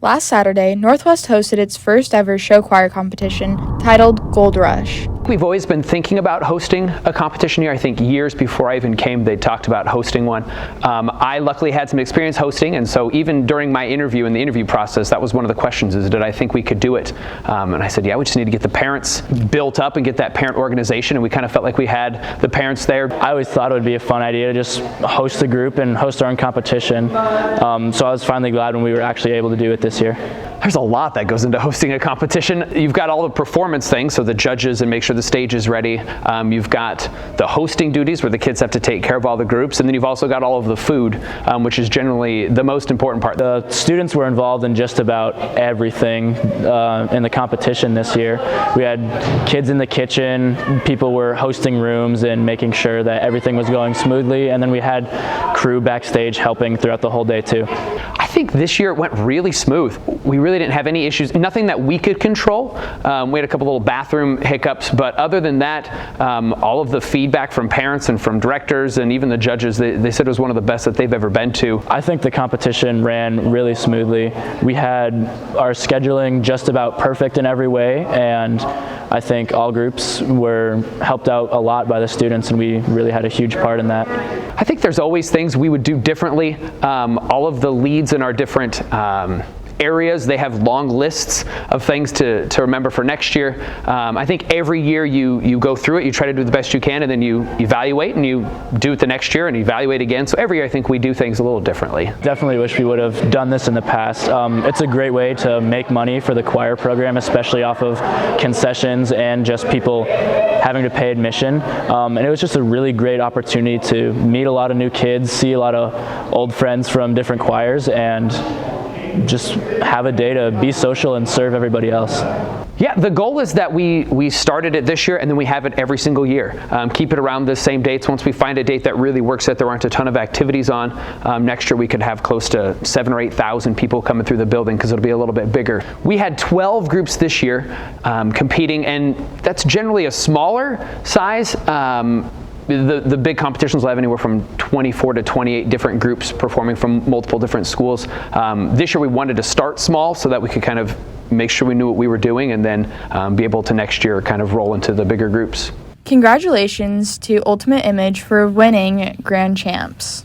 Last Saturday, Northwest hosted its first ever show choir competition titled Gold Rush. We've always been thinking about hosting a competition here. I think years before I even came, they talked about hosting one. I luckily had some experience hosting, and so even during my interview in the interview process, that was one of the questions, is did I think we could do it? And I said, yeah, we just need to get the parents built up and get that parent organization, and we kind of felt like we had the parents there. I always thought it would be a fun idea to just host a group and host our own competition. So I was finally glad when we were actually able to do it this year. There's a lot that goes into hosting a competition. You've got all the performance things, so the judges and make sure the stage is ready. You've got the hosting duties where the kids have to take care of all the groups, and then you've also got all of the food, which is generally the most important part. The students were involved in just about everything in the competition this year. We had kids in the kitchen, people were hosting rooms and making sure that everything was going smoothly, and then we had crew backstage helping throughout the whole day too. I think this year it went really smooth. We really didn't have any issues, nothing that we could control. We had a couple little bathroom hiccups, but other than that, all of the feedback from parents and from directors and even the judges, they said it was one of the best that they've ever been to. I think the competition ran really smoothly. We had our scheduling just about perfect in every way, and I think all groups were helped out a lot by the students, and we really had a huge part in that. I think there's always things we would do differently. All of the leads in our different areas, they have long lists of things to remember for next year. I think every year you go through it, you try to do the best you can, and then you evaluate and you do it the next year and evaluate again. So every year I think we do things a little differently. Definitely wish we would have done this in the past. It's a great way to make money for the choir program, especially off of concessions and just people having to pay admission. And it was just a really great opportunity to meet a lot of new kids, see a lot of old friends from different choirs, and just have a day to be social and serve everybody else. Yeah, the goal is that we started it this year and then we have it every single year. Keep it around the same dates. Once we find a date that really works, that there aren't a ton of activities on, next year we could have close to 7,000 or 8,000 people coming through the building because it'll be a little bit bigger. We had 12 groups this year competing, and that's generally a smaller size. The big competitions will have anywhere from 24 to 28 different groups performing from multiple different schools. This year we wanted to start small so that we could kind of make sure we knew what we were doing, and then be able to next year kind of roll into the bigger groups. Congratulations to Ultimate Image for winning Grand Champs.